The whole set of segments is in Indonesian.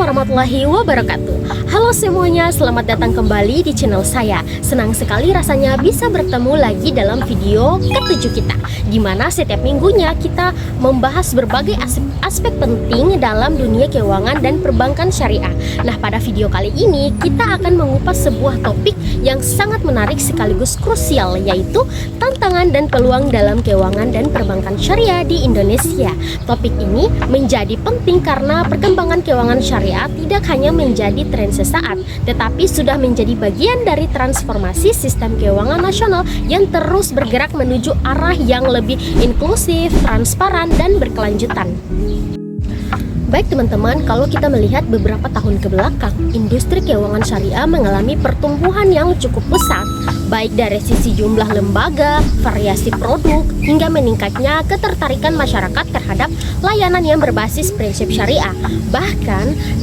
warahmatullahi wabarakatuh. Halo semuanya, selamat datang kembali di channel saya. Senang sekali rasanya bisa bertemu lagi dalam video ke-7 kita, dimana setiap minggunya kita membahas berbagai aspek penting dalam dunia keuangan dan perbankan syariah. Nah, pada video kali ini kita akan mengupas sebuah topik yang sangat menarik sekaligus krusial, yaitu tantangan dan peluang dalam keuangan dan perbankan syariah di Indonesia. Topik ini menjadi penting karena perkembangan keuangan syariah tidak hanya menjadi tren sesaat, tetapi sudah menjadi bagian dari transformasi sistem keuangan nasional yang terus bergerak menuju arah yang lebih inklusif, transparan, dan berkelanjutan. Baik teman-teman, kalau kita melihat beberapa tahun ke belakang, industri keuangan syariah mengalami pertumbuhan yang cukup pesat, baik dari sisi jumlah lembaga, variasi produk, hingga meningkatnya ketertarikan masyarakat terhadap layanan yang berbasis prinsip syariah. Bahkan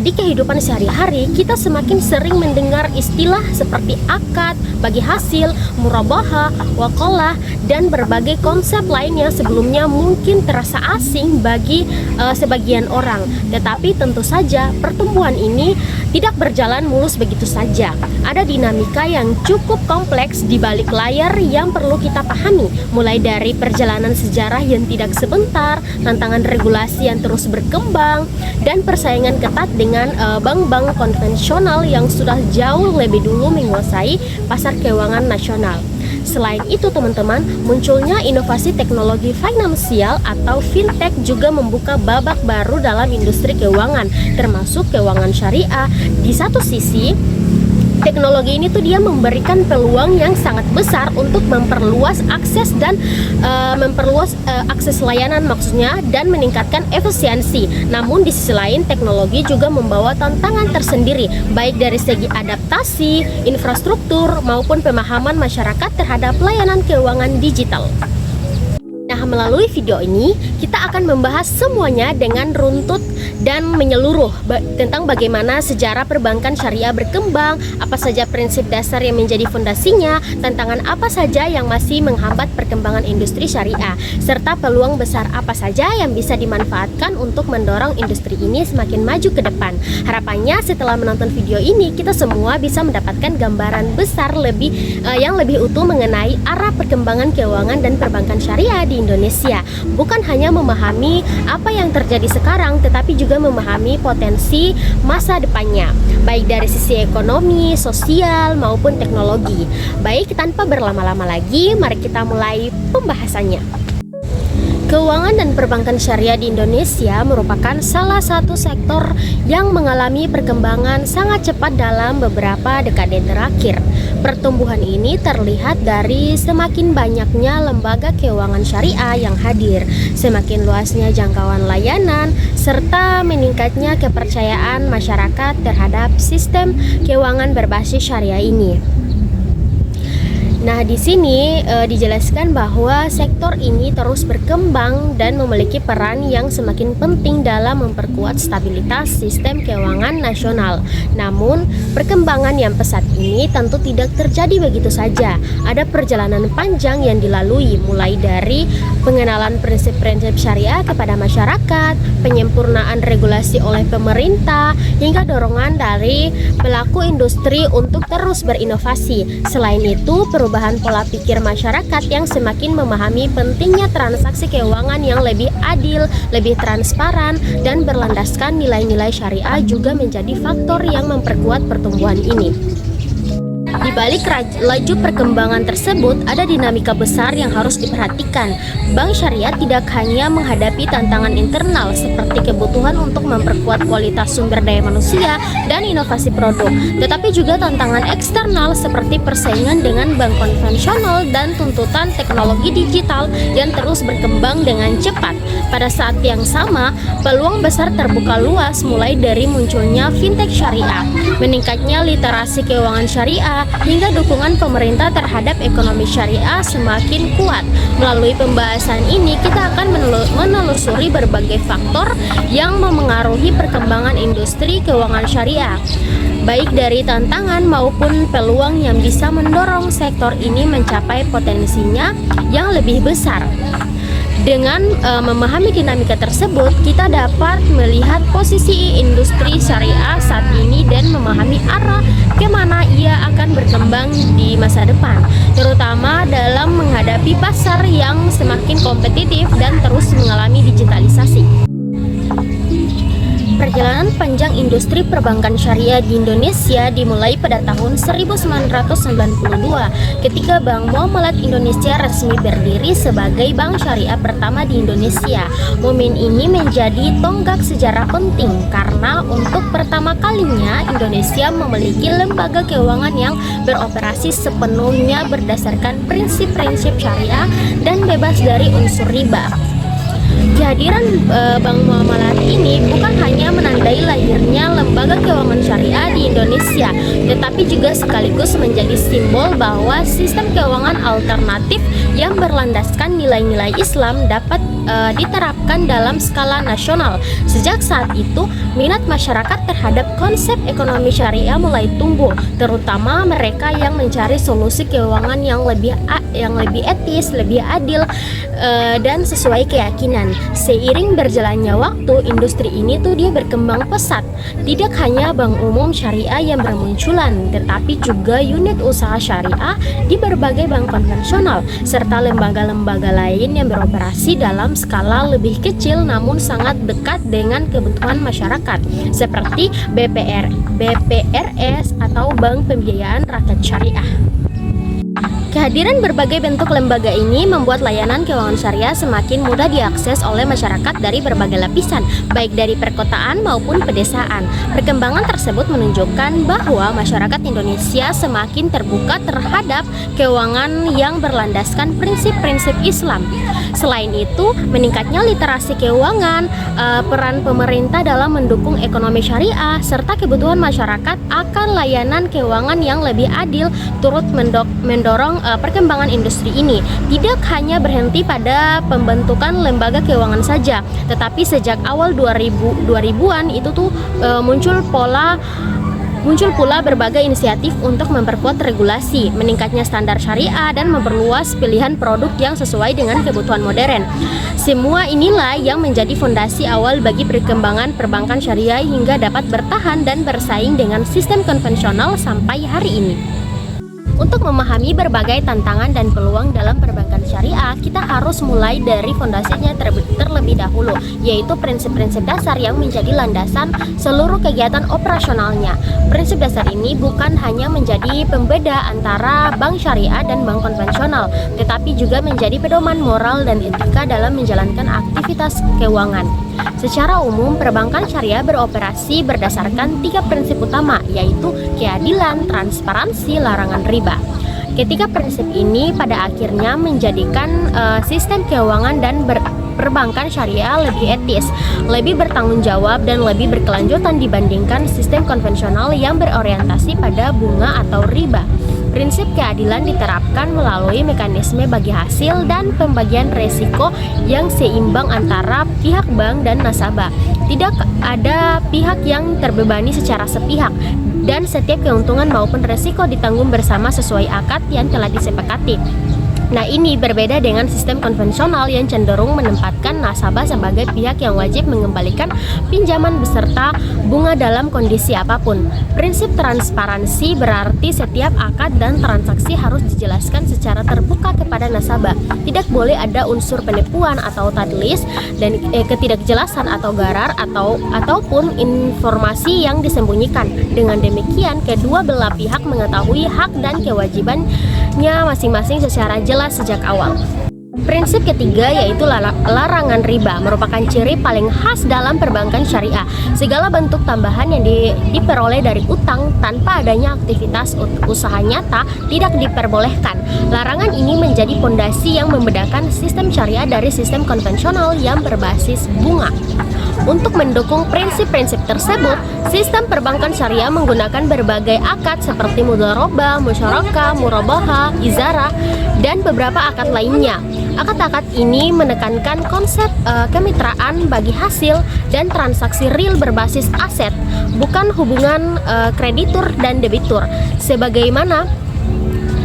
di kehidupan sehari-hari, kita semakin sering mendengar istilah seperti akad, bagi hasil, murabahah, wakalah, dan berbagai konsep lain yang sebelumnya mungkin terasa asing bagi sebagian orang. Tetapi tentu saja pertumbuhan ini tidak berjalan mulus begitu saja. Ada dinamika yang cukup kompleks di balik layar yang perlu kita pahami, mulai dari perjalanan sejarah yang tidak sebentar, tantangan regulasi yang terus berkembang, dan persaingan ketat dengan bank-bank konvensional yang sudah jauh lebih dulu menguasai pasar keuangan nasional. Selain itu teman-teman, munculnya inovasi teknologi finansial atau fintech juga membuka babak baru dalam industri keuangan, termasuk keuangan syariah. Di satu sisi, teknologi ini tuh dia memberikan peluang yang sangat besar untuk memperluas akses dan akses layanan maksudnya, dan meningkatkan efisiensi. Namun di sisi lain, teknologi juga membawa tantangan tersendiri, baik dari segi adaptasi, infrastruktur, maupun pemahaman masyarakat terhadap layanan keuangan digital. Nah, melalui video ini kita akan membahas semuanya dengan runtut dan menyeluruh tentang bagaimana sejarah perbankan syariah berkembang, apa saja prinsip dasar yang menjadi fondasinya, tantangan apa saja yang masih menghambat perkembangan industri syariah, serta peluang besar apa saja yang bisa dimanfaatkan untuk mendorong industri ini semakin maju ke depan. Harapannya setelah menonton video ini kita semua bisa mendapatkan gambaran besar yang lebih utuh mengenai arah perkembangan keuangan dan perbankan syariah di Indonesia. Bukan hanya memahami apa yang terjadi sekarang, tetapi juga memahami potensi masa depannya, baik dari sisi ekonomi, sosial, maupun teknologi. Baik, tanpa berlama-lama lagi, mari kita mulai pembahasannya. Keuangan dan perbankan syariah di Indonesia merupakan salah satu sektor yang mengalami perkembangan sangat cepat dalam beberapa dekade terakhir. Pertumbuhan ini terlihat dari semakin banyaknya lembaga keuangan syariah yang hadir, semakin luasnya jangkauan layanan, serta meningkatnya kepercayaan masyarakat terhadap sistem keuangan berbasis syariah ini. Nah, di sini dijelaskan bahwa sektor ini terus berkembang dan memiliki peran yang semakin penting dalam memperkuat stabilitas sistem keuangan nasional. Namun, perkembangan yang pesat ini tentu tidak terjadi begitu saja. Ada perjalanan panjang yang dilalui, mulai dari pengenalan prinsip-prinsip syariah kepada masyarakat, penyempurnaan regulasi oleh pemerintah, hingga dorongan dari pelaku industri untuk terus berinovasi. Selain itu, perubahan pola pikir masyarakat yang semakin memahami pentingnya transaksi keuangan yang lebih adil, lebih transparan, dan berlandaskan nilai-nilai syariah juga menjadi faktor yang memperkuat pertumbuhan ini. Di balik laju perkembangan tersebut, ada dinamika besar yang harus diperhatikan. Bank syariah tidak hanya menghadapi tantangan internal seperti kebutuhan untuk memperkuat kualitas sumber daya manusia dan inovasi produk, tetapi juga tantangan eksternal seperti persaingan dengan bank konvensional dan tuntutan teknologi digital yang terus berkembang dengan cepat. Pada saat yang sama, peluang besar terbuka luas, mulai dari munculnya fintech syariah, meningkatnya literasi keuangan syariah, hingga dukungan pemerintah terhadap ekonomi syariah semakin kuat. Melalui pembahasan ini kita akan menelusuri berbagai faktor yang memengaruhi perkembangan industri keuangan syariah, baik dari tantangan maupun peluang yang bisa mendorong sektor ini mencapai potensinya yang lebih besar. Dengan memahami dinamika tersebut, kita dapat melihat posisi industri syariah saat ini dan memahami arah kemana ia akan berkembang di masa depan, terutama dalam menghadapi pasar yang semakin kompetitif dan terus mengalami digitalisasi. Perjalanan panjang industri perbankan syariah di Indonesia dimulai pada tahun 1992 ketika Bank Muamalat Indonesia resmi berdiri sebagai bank syariah pertama di Indonesia. Momen ini menjadi tonggak sejarah penting karena untuk pertama kalinya Indonesia memiliki lembaga keuangan yang beroperasi sepenuhnya berdasarkan prinsip-prinsip syariah dan bebas dari unsur riba. Kehadiran Bank Muamalat ini bukan hanya menandai lahirnya lembaga keuangan syariah di Indonesia, tetapi juga sekaligus menjadi simbol bahwa sistem keuangan alternatif yang berlandaskan nilai-nilai Islam dapat diterapkan dalam skala nasional. Sejak saat itu, minat masyarakat terhadap konsep ekonomi syariah mulai tumbuh, terutama mereka yang mencari solusi keuangan yang lebih etis, lebih adil, dan sesuai keyakinan. Seiring berjalannya waktu, industri ini dia berkembang pesat. Tidak hanya bank umum syariah yang bermunculan, tetapi juga unit usaha syariah di berbagai bank konvensional serta lembaga-lembaga lain yang beroperasi dalam skala lebih kecil namun sangat dekat dengan kebutuhan masyarakat, seperti BPRS atau Bank Pembiayaan Rakyat Syariah. Kehadiran berbagai bentuk lembaga ini membuat layanan keuangan syariah semakin mudah diakses oleh masyarakat dari berbagai lapisan, baik dari perkotaan maupun pedesaan. Perkembangan tersebut menunjukkan bahwa masyarakat Indonesia semakin terbuka terhadap keuangan yang berlandaskan prinsip-prinsip Islam. Selain itu, meningkatnya literasi keuangan, peran pemerintah dalam mendukung ekonomi syariah, serta kebutuhan masyarakat akan layanan keuangan yang lebih adil turut mendorong perkembangan industri ini. Tidak hanya berhenti pada pembentukan lembaga keuangan saja, tetapi sejak awal 2000-an itu muncul pula berbagai inisiatif untuk memperkuat regulasi, meningkatnya standar syariah, dan memperluas pilihan produk yang sesuai dengan kebutuhan modern. Semua inilah yang menjadi fondasi awal bagi perkembangan perbankan syariah hingga dapat bertahan dan bersaing dengan sistem konvensional sampai hari ini. Untuk memahami berbagai tantangan dan peluang dalam perbankan syariah, kita harus mulai dari fondasinya terlebih dahulu, yaitu prinsip-prinsip dasar yang menjadi landasan seluruh kegiatan operasionalnya. Prinsip dasar ini bukan hanya menjadi pembeda antara bank syariah dan bank konvensional, tetapi juga menjadi pedoman moral dan etika dalam menjalankan aktivitas keuangan. Secara umum, perbankan syariah beroperasi berdasarkan 3 prinsip utama, yaitu keadilan, transparansi, larangan riba. Ketiga prinsip ini pada akhirnya menjadikan sistem keuangan dan perbankan syariah lebih etis, lebih bertanggung jawab, dan lebih berkelanjutan dibandingkan sistem konvensional yang berorientasi pada bunga atau riba. Prinsip keadilan diterapkan melalui mekanisme bagi hasil dan pembagian resiko yang seimbang antara pihak bank dan nasabah. Tidak ada pihak yang terbebani secara sepihak, dan setiap keuntungan maupun resiko ditanggung bersama sesuai akad yang telah disepakati. Nah, ini berbeda dengan sistem konvensional yang cenderung menempatkan nasabah sebagai pihak yang wajib mengembalikan pinjaman beserta bunga dalam kondisi apapun. Prinsip transparansi berarti setiap akad dan transaksi harus dijelaskan secara terbuka kepada nasabah. Tidak boleh ada unsur penipuan atau tadlis dan ketidakjelasan atau garar ataupun informasi yang disembunyikan. Dengan demikian, kedua belah pihak mengetahui hak dan kewajibannya masing-masing secara jelas sejak awal. Prinsip ketiga yaitu larangan riba merupakan ciri paling khas dalam perbankan syariah. Segala bentuk tambahan yang diperoleh dari utang tanpa adanya aktivitas usaha nyata tidak diperbolehkan. Larangan ini menjadi fondasi yang membedakan sistem syariah dari sistem konvensional yang berbasis bunga. Untuk mendukung prinsip-prinsip tersebut, sistem perbankan syariah menggunakan berbagai akad seperti mudharabah, musyarakah, murabahah, izarah, dan beberapa akad lainnya. Akad-akad ini menekankan konsep kemitraan bagi hasil dan transaksi real berbasis aset, bukan hubungan kreditur dan debitur. Sebagaimana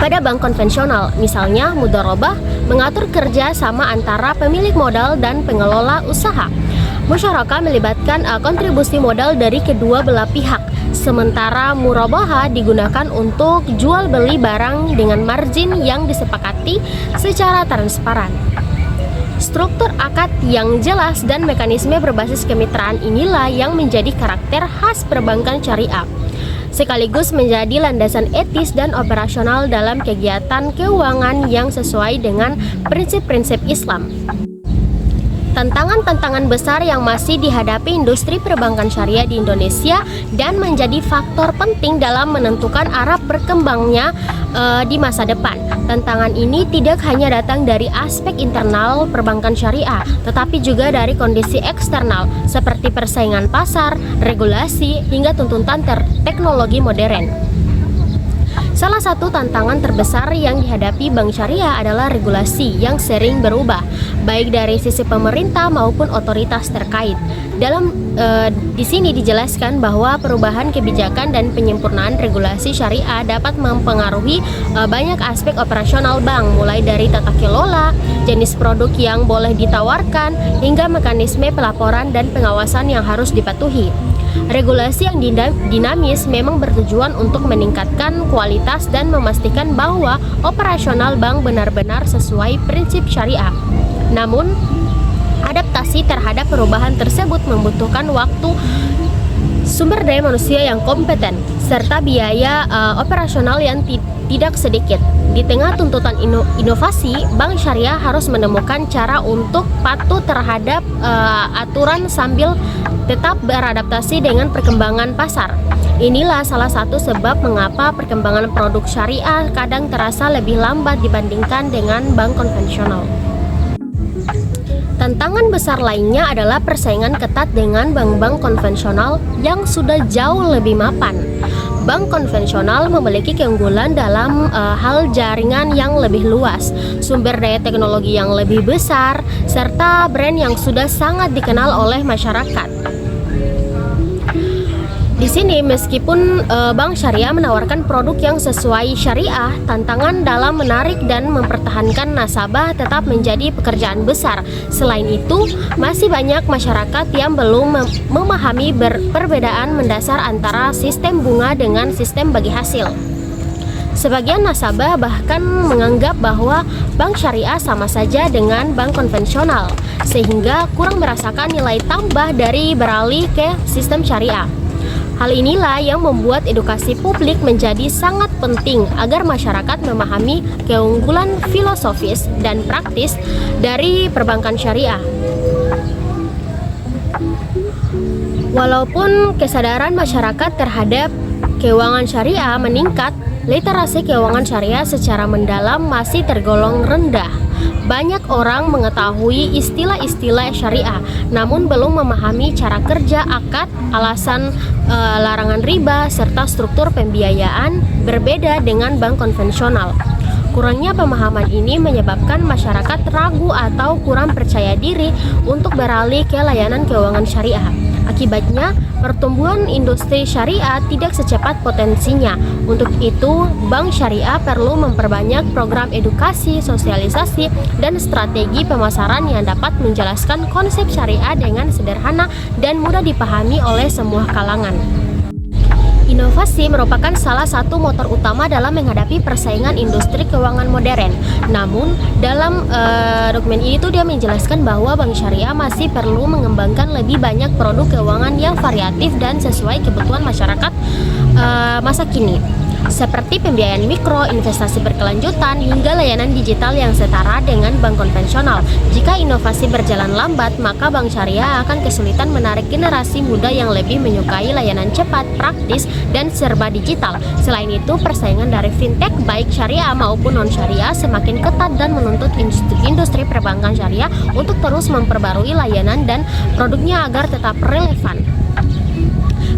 pada bank konvensional. Misalnya, mudharabah mengatur kerja sama antara pemilik modal dan pengelola usaha. Musyarakah melibatkan kontribusi modal dari kedua belah pihak, sementara murabaha digunakan untuk jual beli barang dengan margin yang disepakati secara transparan. Struktur akad yang jelas dan mekanisme berbasis kemitraan inilah yang menjadi karakter khas perbankan syariah, sekaligus menjadi landasan etis dan operasional dalam kegiatan keuangan yang sesuai dengan prinsip-prinsip Islam. Tantangan-tantangan besar yang masih dihadapi industri perbankan syariah di Indonesia dan menjadi faktor penting dalam menentukan arah berkembangnya di masa depan. Tantangan ini tidak hanya datang dari aspek internal perbankan syariah, tetapi juga dari kondisi eksternal seperti persaingan pasar, regulasi, hingga tuntutan teknologi modern. Salah satu tantangan terbesar yang dihadapi bank syariah adalah regulasi yang sering berubah, baik dari sisi pemerintah maupun otoritas terkait. Di sini dijelaskan bahwa perubahan kebijakan dan penyempurnaan regulasi syariah dapat mempengaruhi banyak aspek operasional bank, mulai dari tata kelola, jenis produk yang boleh ditawarkan, hingga mekanisme pelaporan dan pengawasan yang harus dipatuhi. Regulasi yang dinamis memang bertujuan untuk meningkatkan kualitas dan memastikan bahwa operasional bank benar-benar sesuai prinsip syariah. Namun, adaptasi terhadap perubahan tersebut membutuhkan waktu, sumber daya manusia yang kompeten, serta biaya operasional yang tidak sedikit. Di tengah tuntutan inovasi, bank syariah harus menemukan cara untuk patuh terhadap aturan sambil tetap beradaptasi dengan perkembangan pasar. Inilah salah satu sebab mengapa perkembangan produk syariah kadang terasa lebih lambat dibandingkan dengan bank konvensional. Tantangan besar lainnya adalah persaingan ketat dengan bank-bank konvensional yang sudah jauh lebih mapan. Bank konvensional memiliki keunggulan dalam hal jaringan yang lebih luas, sumber daya teknologi yang lebih besar, serta brand yang sudah sangat dikenal oleh masyarakat. Di sini, meskipun bank syariah menawarkan produk yang sesuai syariah, tantangan dalam menarik dan mempertahankan nasabah tetap menjadi pekerjaan besar. Selain itu, masih banyak masyarakat yang belum memahami perbedaan mendasar antara sistem bunga dengan sistem bagi hasil. Sebagian nasabah bahkan menganggap bahwa bank syariah sama saja dengan bank konvensional, sehingga kurang merasakan nilai tambah dari beralih ke sistem syariah. Hal inilah yang membuat edukasi publik menjadi sangat penting agar masyarakat memahami keunggulan filosofis dan praktis dari perbankan syariah. Walaupun kesadaran masyarakat terhadap keuangan syariah meningkat, literasi keuangan syariah secara mendalam masih tergolong rendah. Banyak orang mengetahui istilah-istilah syariah, namun belum memahami cara kerja akad, alasan larangan riba, serta struktur pembiayaan berbeda dengan bank konvensional. Kurangnya pemahaman ini menyebabkan masyarakat ragu atau kurang percaya diri untuk beralih ke layanan keuangan syariah. Akibatnya, pertumbuhan industri syariah tidak secepat potensinya. Untuk itu, bank syariah perlu memperbanyak program edukasi, sosialisasi, dan strategi pemasaran yang dapat menjelaskan konsep syariah dengan sederhana dan mudah dipahami oleh semua kalangan. Inovasi merupakan salah satu motor utama dalam menghadapi persaingan industri keuangan modern. Namun, dalam dokumen ini dia menjelaskan bahwa bank syariah masih perlu mengembangkan lebih banyak produk keuangan yang variatif dan sesuai kebutuhan masyarakat masa kini, seperti pembiayaan mikro, investasi berkelanjutan, hingga layanan digital yang setara dengan bank konvensional. Jika inovasi berjalan lambat, maka bank syariah akan kesulitan menarik generasi muda yang lebih menyukai layanan cepat, praktis, dan serba digital. Selain itu, persaingan dari fintech baik syariah maupun non-syariah semakin ketat dan menuntut industri perbankan syariah untuk terus memperbarui layanan dan produknya agar tetap relevan.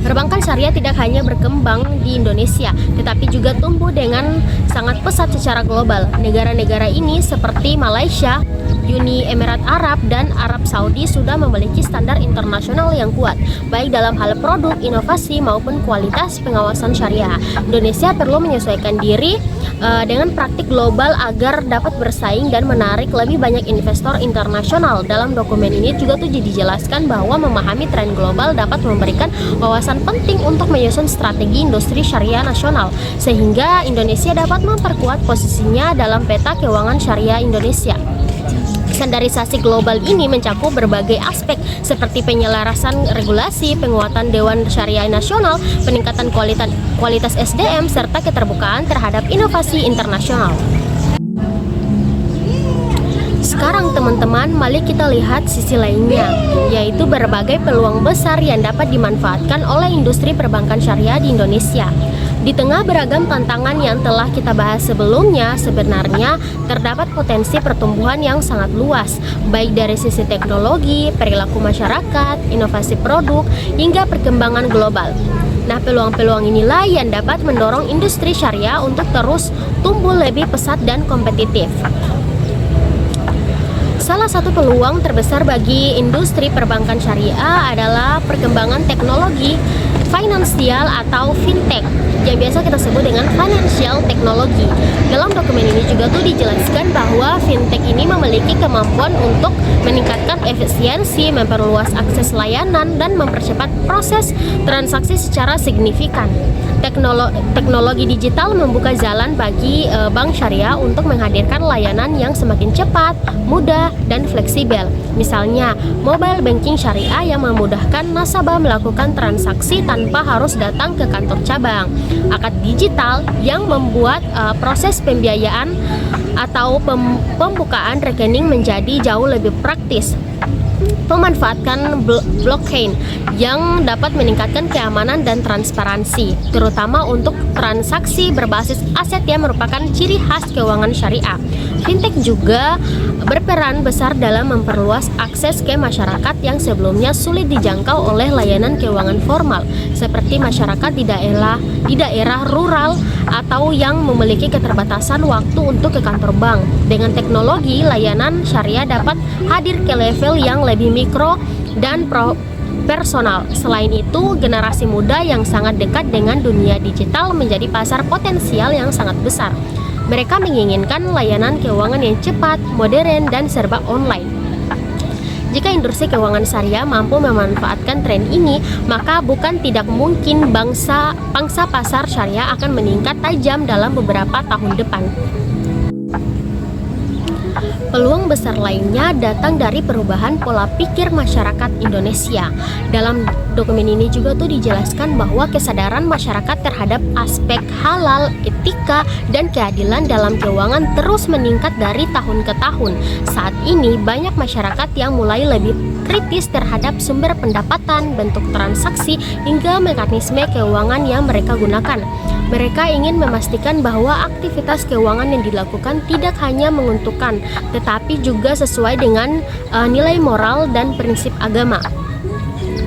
Perbankan syariah tidak hanya berkembang di Indonesia, tetapi juga tumbuh dengan sangat pesat secara global. Negara-negara ini seperti Malaysia, Uni Emirat Arab, dan Arab Saudi sudah memiliki standar internasional yang kuat, baik dalam hal produk, inovasi, maupun kualitas pengawasan syariah. Indonesia perlu menyesuaikan diri dengan praktik global agar dapat bersaing dan menarik lebih banyak investor internasional. Dalam dokumen ini juga tuh dijelaskan bahwa memahami tren global dapat memberikan wawasan penting untuk menyusun strategi industri syariah nasional, sehingga Indonesia dapat memperkuat posisinya dalam peta keuangan syariah Indonesia. Standarisasi global ini mencakup berbagai aspek seperti penyelarasan regulasi, penguatan Dewan Syariah Nasional, peningkatan kualitas SDM, serta keterbukaan terhadap inovasi internasional. Sekarang teman-teman, mari kita lihat sisi lainnya, yaitu berbagai peluang besar yang dapat dimanfaatkan oleh industri perbankan syariah di Indonesia. Di tengah beragam tantangan yang telah kita bahas sebelumnya, sebenarnya terdapat potensi pertumbuhan yang sangat luas, baik dari sisi teknologi, perilaku masyarakat, inovasi produk, hingga perkembangan global. Nah, peluang-peluang inilah yang dapat mendorong industri syariah untuk terus tumbuh lebih pesat dan kompetitif. Salah satu peluang terbesar bagi industri perbankan syariah adalah perkembangan teknologi finansial atau fintech, yang biasa kita sebut dengan financial technology. Dalam dokumen ini juga tuh dijelaskan bahwa fintech ini memiliki kemampuan untuk meningkatkan efisiensi, memperluas akses layanan, dan mempercepat proses transaksi secara signifikan. Teknologi digital membuka jalan bagi bank syariah untuk menghadirkan layanan yang semakin cepat, mudah, dan fleksibel. Misalnya, mobile banking syariah yang memudahkan nasabah melakukan transaksi tanpa harus datang ke kantor cabang. Akad digital yang membuat proses pembiayaan atau pembukaan rekening menjadi jauh lebih praktis. Memanfaatkan blockchain yang dapat meningkatkan keamanan dan transparansi, terutama untuk transaksi berbasis aset yang merupakan ciri khas keuangan syariah. Fintech juga berperan besar dalam memperluas akses ke masyarakat yang sebelumnya sulit dijangkau oleh layanan keuangan formal, seperti masyarakat di daerah rural atau yang memiliki keterbatasan waktu untuk ke kantor bank. Dengan teknologi, layanan syariah dapat hadir ke level yang lebih mikro dan personal. Selain itu, generasi muda yang sangat dekat dengan dunia digital menjadi pasar potensial yang sangat besar. Mereka menginginkan layanan keuangan yang cepat, modern, dan serba online. Jika industri keuangan syariah mampu memanfaatkan tren ini, maka bukan tidak mungkin pangsa pasar syariah akan meningkat tajam dalam beberapa tahun depan. Peluang besar lainnya datang dari perubahan pola pikir masyarakat Indonesia. Dalam dokumen ini juga tuh dijelaskan bahwa kesadaran masyarakat terhadap aspek halal, etika, dan keadilan dalam keuangan terus meningkat dari tahun ke tahun. Saat ini banyak masyarakat yang mulai lebih kritis terhadap sumber pendapatan, bentuk transaksi, hingga mekanisme keuangan yang mereka gunakan. Mereka ingin memastikan bahwa aktivitas keuangan yang dilakukan tidak hanya menguntungkan, tetapi juga sesuai dengan nilai moral dan prinsip agama.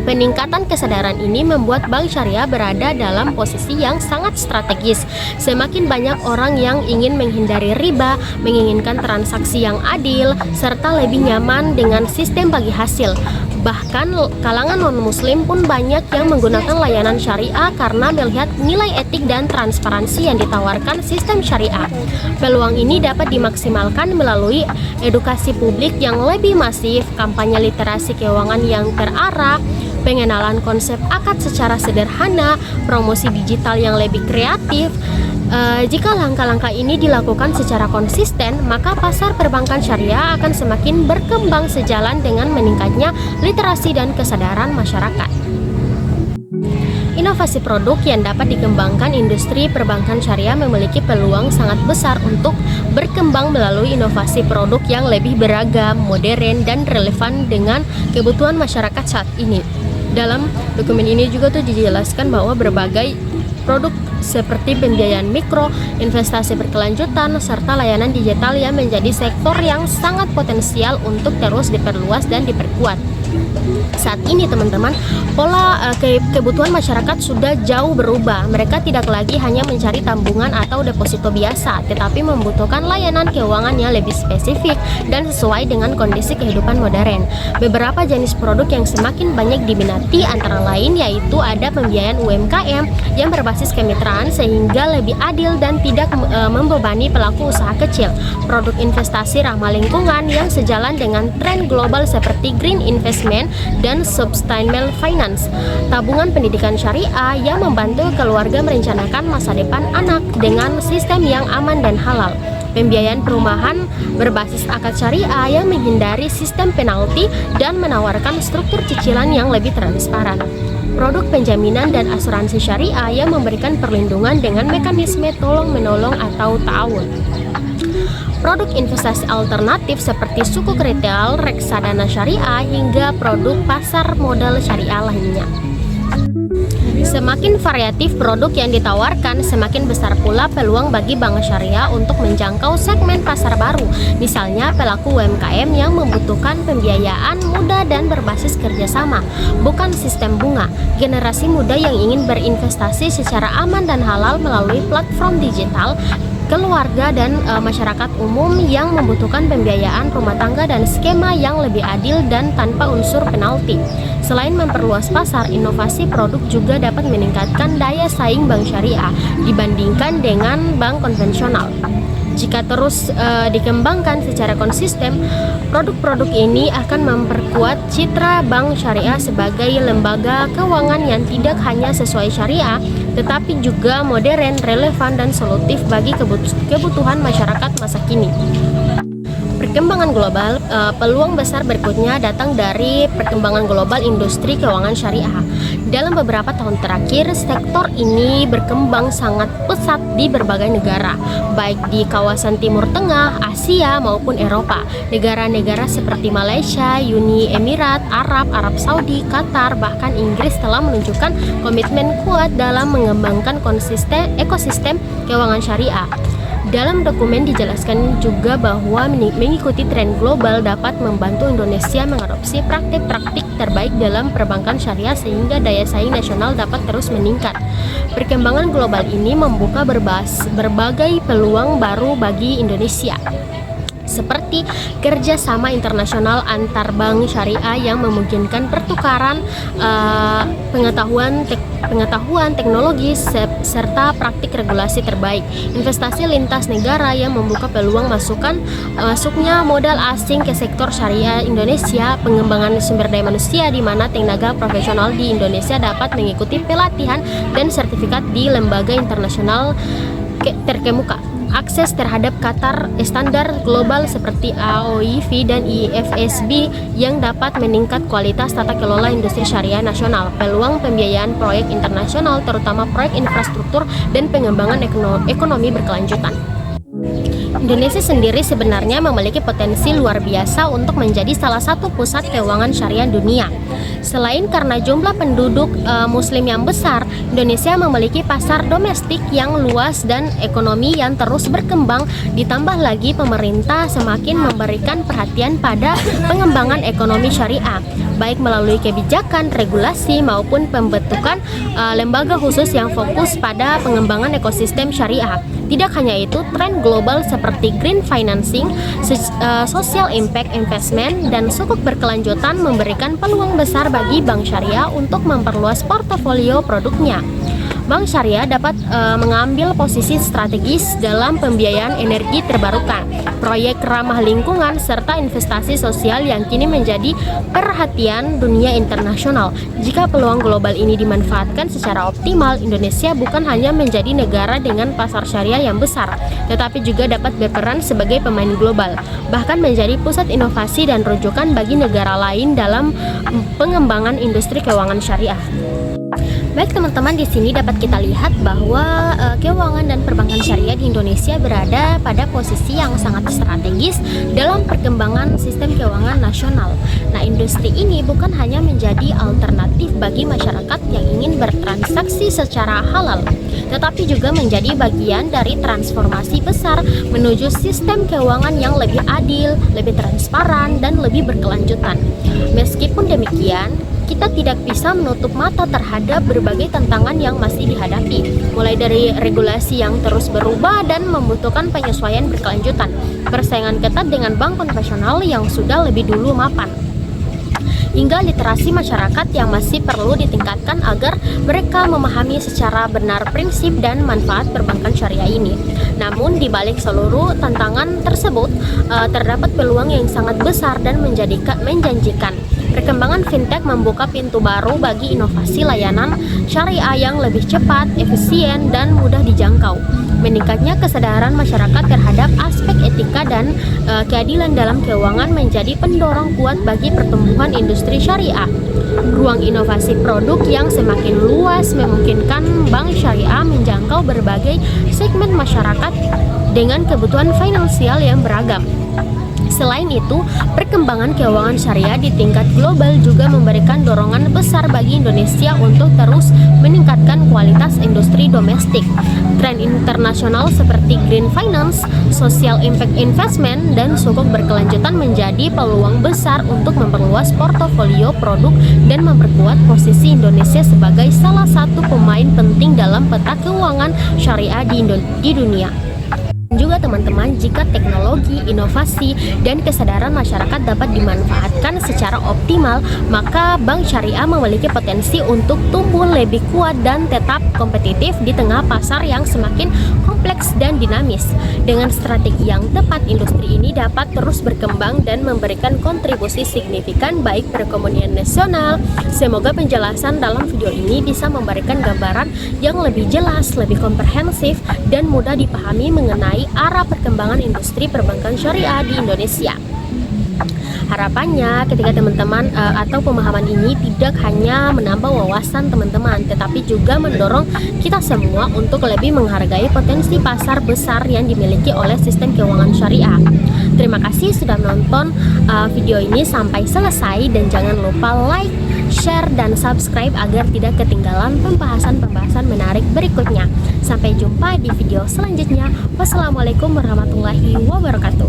Peningkatan kesadaran ini membuat bank syariah berada dalam posisi yang sangat strategis. Semakin banyak orang yang ingin menghindari riba, menginginkan transaksi yang adil, serta lebih nyaman dengan sistem bagi hasil. Bahkan kalangan non-muslim pun banyak yang menggunakan layanan syariah karena melihat nilai etik dan transparansi yang ditawarkan sistem syariah. Peluang ini dapat dimaksimalkan melalui edukasi publik yang lebih masif, kampanye literasi keuangan yang terarah, pengenalan konsep akad secara sederhana, promosi digital yang lebih kreatif. Jika langkah-langkah ini dilakukan secara konsisten, maka pasar perbankan syariah akan semakin berkembang sejalan dengan meningkatnya literasi dan kesadaran masyarakat. Inovasi produk yang dapat dikembangkan industri perbankan syariah memiliki peluang sangat besar untuk berkembang melalui inovasi produk yang lebih beragam, modern, dan relevan dengan kebutuhan masyarakat saat ini. Dalam dokumen ini juga tuh dijelaskan bahwa berbagai produk seperti pembiayaan mikro, investasi berkelanjutan, serta layanan digital yang menjadi sektor yang sangat potensial untuk terus diperluas dan diperkuat. Saat ini teman-teman, pola kebutuhan masyarakat sudah jauh berubah. Mereka tidak lagi hanya mencari tabungan atau deposito biasa, tetapi membutuhkan layanan keuangan yang lebih spesifik dan sesuai dengan kondisi kehidupan modern. Beberapa jenis produk yang semakin banyak diminati antara lain yaitu ada pembiayaan UMKM yang berbasis kemitraan sehingga lebih adil dan tidak membebani pelaku usaha kecil, produk investasi ramah lingkungan yang sejalan dengan tren global seperti green investment dan sustainable finance, tabungan pendidikan syariah yang membantu keluarga merencanakan masa depan anak dengan sistem yang aman dan halal, pembiayaan perumahan berbasis akad syariah yang menghindari sistem penalti dan menawarkan struktur cicilan yang lebih transparan, produk penjaminan dan asuransi syariah yang memberikan perlindungan dengan mekanisme tolong-menolong atau ta'awun, produk investasi alternatif seperti sukuk retail, reksadana syariah, hingga produk pasar modal syariah lainnya. Semakin variatif produk yang ditawarkan, semakin besar pula peluang bagi bank syariah untuk menjangkau segmen pasar baru, misalnya pelaku UMKM yang membutuhkan pembiayaan mudah dan berbasis kerjasama, bukan sistem bunga, generasi muda yang ingin berinvestasi secara aman dan halal melalui platform digital, keluarga dan masyarakat umum yang membutuhkan pembiayaan rumah tangga dan skema yang lebih adil dan tanpa unsur penalti. Selain memperluas pasar, inovasi produk juga dapat meningkatkan daya saing bank syariah dibandingkan dengan bank konvensional. Jika terus dikembangkan secara konsisten, produk-produk ini akan memperkuat citra bank syariah sebagai lembaga keuangan yang tidak hanya sesuai syariah, tetapi juga modern, relevan, dan solutif bagi kebutuhan masyarakat masa kini. Perkembangan global, peluang besar berikutnya datang dari perkembangan global industri keuangan syariah. Dalam beberapa tahun terakhir, sektor ini berkembang sangat pesat di berbagai negara, baik di kawasan Timur Tengah, Asia, maupun Eropa. Negara-negara seperti Malaysia, Uni Emirat Arab, Arab Saudi, Qatar, bahkan Inggris telah menunjukkan komitmen kuat dalam mengembangkan ekosistem keuangan syariah. Dalam dokumen dijelaskan juga bahwa mengikuti tren global dapat membantu Indonesia mengadopsi praktik-praktik terbaik dalam perbankan syariah sehingga daya saing nasional dapat terus meningkat. Perkembangan global ini membuka berbagai peluang baru bagi Indonesia, seperti kerjasama internasional antar bank syariah yang memungkinkan pertukaran pengetahuan teknologi serta praktik regulasi terbaik, investasi lintas negara yang membuka peluang masuknya modal asing ke sektor syariah Indonesia, pengembangan sumber daya manusia di mana tenaga profesional di Indonesia dapat mengikuti pelatihan dan sertifikat di lembaga internasional terkemuka, akses terhadap standar global seperti AOIV dan IFSB yang dapat meningkat kualitas tata kelola industri syariah nasional, peluang pembiayaan proyek internasional terutama proyek infrastruktur dan pengembangan ekonomi berkelanjutan. Indonesia sendiri sebenarnya memiliki potensi luar biasa untuk menjadi salah satu pusat keuangan syariah dunia. Selain karena jumlah penduduk muslim yang besar, Indonesia memiliki pasar domestik yang luas dan ekonomi yang terus berkembang, ditambah lagi pemerintah semakin memberikan perhatian pada pengembangan ekonomi syariah, baik melalui kebijakan, regulasi maupun pembentukan lembaga khusus yang fokus pada pengembangan ekosistem syariah. Tidak hanya itu, tren global seperti green financing, social impact investment, dan sukuk berkelanjutan memberikan peluang besar bagi bank syariah untuk memperluas portofolio produknya. Bank syariah dapat mengambil posisi strategis dalam pembiayaan energi terbarukan, proyek ramah lingkungan, serta investasi sosial yang kini menjadi perhatian dunia internasional. Jika peluang global ini dimanfaatkan secara optimal, Indonesia bukan hanya menjadi negara dengan pasar syariah yang besar, tetapi juga dapat berperan sebagai pemain global, bahkan menjadi pusat inovasi dan rujukan bagi negara lain dalam pengembangan industri keuangan syariah. Baik teman-teman, di sini dapat kita lihat bahwa keuangan dan perbankan syariah di Indonesia berada pada posisi yang sangat strategis dalam perkembangan sistem keuangan nasional. Nah, industri ini bukan hanya menjadi alternatif bagi masyarakat yang ingin bertransaksi secara halal, tetapi juga menjadi bagian dari transformasi besar menuju sistem keuangan yang lebih adil, lebih transparan, dan lebih berkelanjutan. Meskipun demikian, kita tidak bisa menutup mata terhadap berbagai tantangan yang masih dihadapi, mulai dari regulasi yang terus berubah dan membutuhkan penyesuaian berkelanjutan, persaingan ketat dengan bank konvensional yang sudah lebih dulu mapan, hingga literasi masyarakat yang masih perlu ditingkatkan agar mereka memahami secara benar prinsip dan manfaat perbankan syariah ini. Namun di balik seluruh tantangan tersebut, terdapat peluang yang sangat besar dan menjanjikan. Perkembangan fintech membuka pintu baru bagi inovasi layanan syariah yang lebih cepat, efisien, dan mudah dijangkau. Meningkatnya kesadaran masyarakat terhadap aspek etika dan keadilan dalam keuangan menjadi pendorong kuat bagi pertumbuhan industri syariah. Ruang inovasi produk yang semakin luas memungkinkan bank syariah menjangkau berbagai segmen masyarakat dengan kebutuhan finansial yang beragam. Selain itu, perkembangan keuangan syariah di tingkat global juga memberikan dorongan besar bagi Indonesia untuk terus meningkatkan kualitas industri domestik. Tren internasional seperti green finance, social impact investment, dan sukuk berkelanjutan menjadi peluang besar untuk memperluas portofolio produk dan memperkuat posisi Indonesia sebagai salah satu pemain penting dalam peta keuangan syariah di dunia. Juga teman-teman, jika teknologi, inovasi, dan kesadaran masyarakat dapat dimanfaatkan secara optimal, maka bank syariah memiliki potensi untuk tumbuh lebih kuat dan tetap kompetitif di tengah pasar yang semakin kompleks dan dinamis. Dengan strategi yang tepat, industri ini dapat terus berkembang dan memberikan kontribusi signifikan baik perekonomian nasional. Semoga penjelasan dalam video ini bisa memberikan gambaran yang lebih jelas, lebih komprehensif, dan mudah dipahami mengenai arah perkembangan industri perbankan syariah di Indonesia. Harapannya ketika teman-teman atau pemahaman ini tidak hanya menambah wawasan teman-teman, tetapi juga mendorong kita semua untuk lebih menghargai potensi pasar besar yang dimiliki oleh sistem keuangan syariah. Terima kasih sudah menonton video ini sampai selesai, dan jangan lupa like, share, dan subscribe agar tidak ketinggalan pembahasan-pembahasan menarik berikutnya. Sampai jumpa di video selanjutnya. Wassalamualaikum warahmatullahi wabarakatuh.